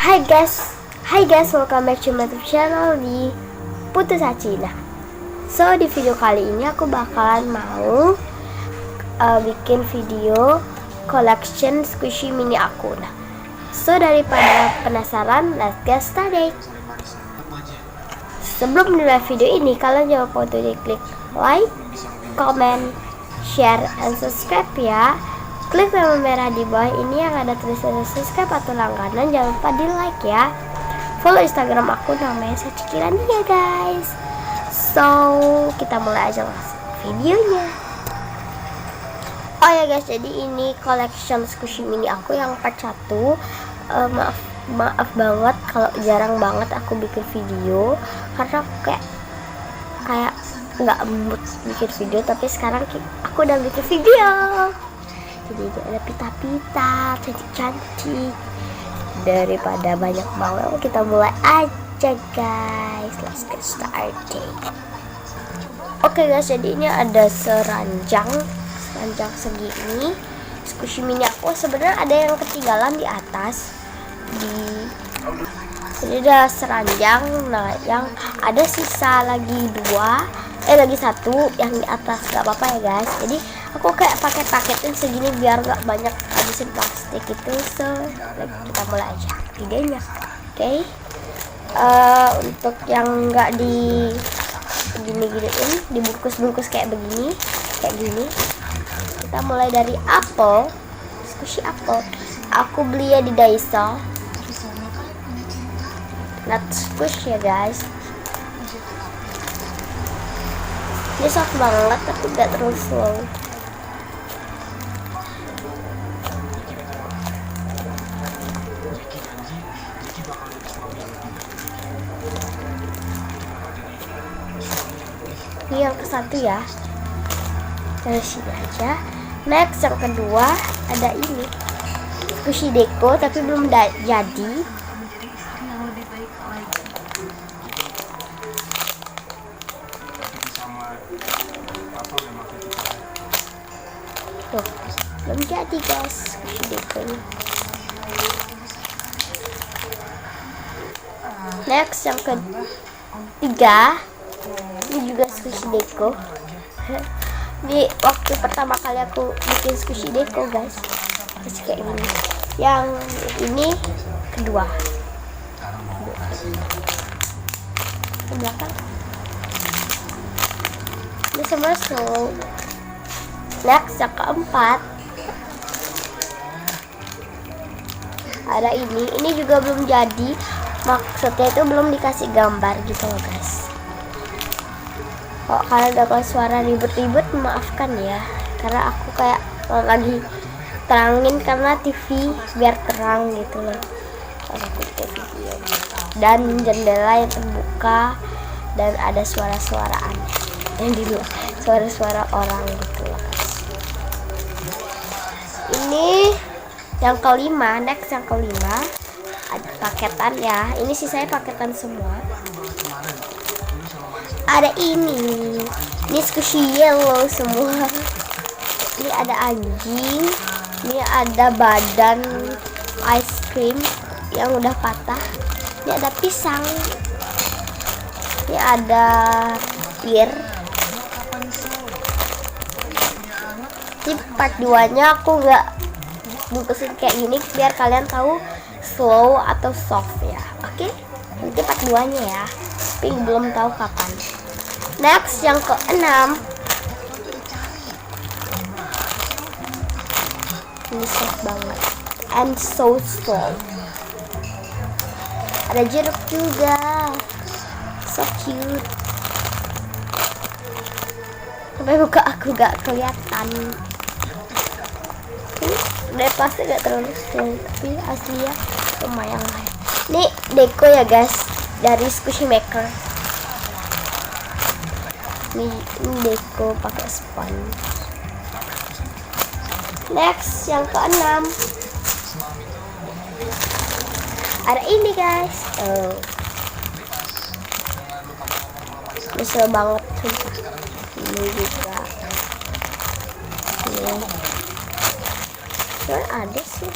Hai guys, welcome back to my YouTube channel di Putus Acina. So di video kali ini aku bakalan mau bikin video collection squishy mini aku. So daripada penasaran, let's get started. Sebelum mulai video ini, kalian jangan lupa untuk klik like, comment, share, and subscribe ya. Klik tombol merah di bawah ini yang ada tulisan subscribe atau langganan. Jangan lupa di like ya. Follow Instagram aku, namanya Sacikirania guys. So kita mulai aja langsung videonya. Oh ya guys, jadi ini collection squishy mini aku yang part 1. Maaf banget kalau jarang banget aku bikin video, karena aku kayak nggak mood bikin video. Tapi sekarang aku udah bikin video. Jadi ada pita-pita cantik-cantik. Daripada banyak bawel, kita mulai aja guys. Let's get started. Oke guys, jadi ini ada seranjang segini squishy mini aku. Sebenarnya ada yang ketinggalan di atas. Jadi ada seranjang. Nah, yang ada sisa lagi lagi satu yang di atas. Gak apa-apa ya guys. Jadi aku kayak paketin segini biar gak banyak habisin plastik itu. So kita mulai aja videonya. Oke. Untuk yang nggak di gini-giniin, dibungkus kayak begini, kayak gini, kita mulai dari apple, squishy apple. Aku beli ya di Daiso, not squish ya guys. Ini soft banget tapi gak terlalu slow. Ini yang ke satu ya, dari sini aja. Next yang kedua ada ini squishy deco tapi belum jadi. Tuh, belum jadi guys squishy deco nya. Next yang ketiga, ini juga squishy deco. Ini waktu pertama kali aku bikin squishy deco guys, terus kayak gini. Yang ini kedua, ke belakang. Ini semua slow. Next yang keempat ada ini juga belum jadi. Maksudnya itu belum dikasih gambar gitu loh guys. Kalau kalian dapat suara ribet-ribet, maafkan ya, karena aku kayak lagi terangin karena TV biar terang gitu loh. Kalau aku bikin video dan jendela yang terbuka dan ada suara-suara aneh yang di luar, suara-suara orang gitu loh guys. Ini yang kelima. Next yang kelima ada paketan ya. Ini sisanya paketan semua. Ada ini squishy yellow semua. Ini ada anjing. Ini ada badan ice cream yang udah patah. Ini ada pisang. Ini ada pear. Di part 2 nya aku nggak bungkusin kayak gini biar kalian tahu slow atau soft ya. Oke, nanti part 2 nya ya, tapi belum tahu kapan. Next yang ke-6, ini soft banget and so slow. Ada jeruk juga, so cute. Sampai buka aku gak kelihatan. Dari plastik gak terlalu slow, tapi aslinya lumayan lah. Ini deco ya guys, dari Squishy Maker. Ini deco pakai sponge. Next yang ke-6 ada ini guys. Besar banget sumpah. Ini juga ini ada sih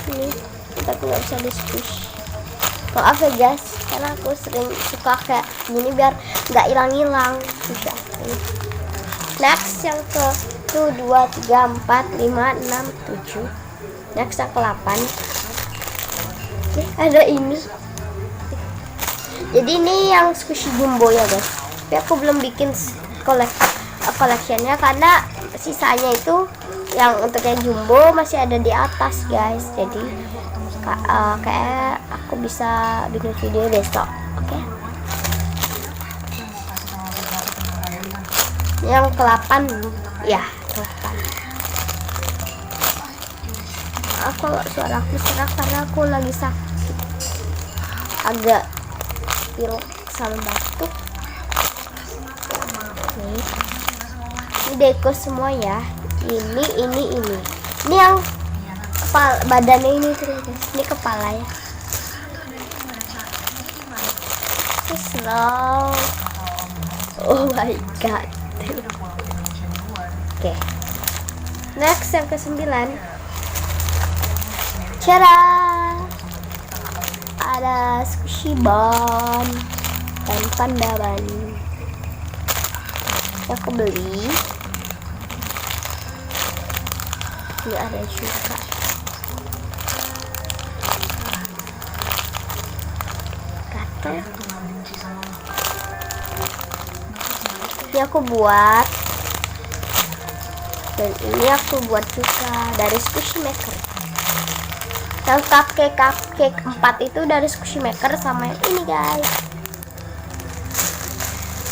ini, tapi nggak bisa di squish. Maaf ya guys, karena aku sering suka kayak gini biar nggak hilang-hilang. Next yang ke 1, 2, 3, 4, 5, 6, 7. Next yang ke 8. Ada ini. Jadi ini yang squishy jumbo ya guys. Tapi aku belum bikin collectionnya karena sisanya itu yang untuk yang jumbo masih ada di atas guys. Jadi kayak aku bisa bikin video besok. Oke. Yang ke-8 ya, ke-8. Aku suaraku serak karena aku lagi sakit, agak pilek sama batuk. Nih, ini deko semua ya. Ini yang kepala, badannya ini terus. Ini kepala ya. Slow. Oh my god. Oke. Next yang ke-9. Cara ada squishy bun dan panda bun yang aku beli. Ini ada juga gatel. Ini aku buat, dan ini aku buat juga dari Squishy Maker. Yang cupcake 4 itu dari Squishy Maker sama yang ini guys.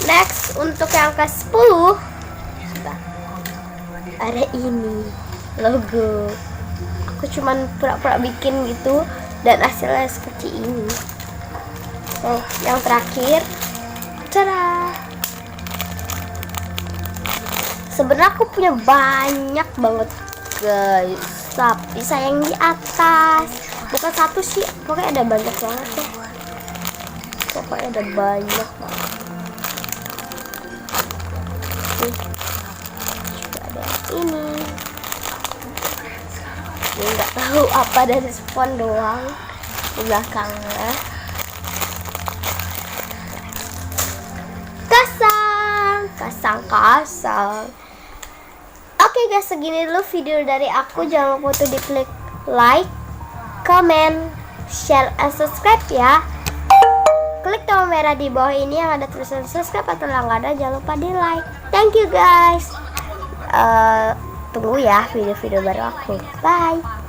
Next untuk yang ke-10 ada ini logo. Aku cuman pura-pura bikin gitu dan hasilnya seperti ini. Yang terakhir, tada. Sebenarnya aku punya banyak banget guys, tapi sayang di atas. Bukan satu sih, pokoknya ada banyak banget ya. Pokoknya ada banyak banget. Juga ada ini. Ini nggak tahu apa, dari spon doang di belakangnya. Kasang. Oke guys, segini dulu video dari aku. Jangan lupa untuk diklik like, comment, share, and subscribe ya. Klik tombol merah di bawah ini yang ada tulisan subscribe atau langganan. Jangan lupa di like. Thank you guys. Tunggu ya video-video baru aku. Bye.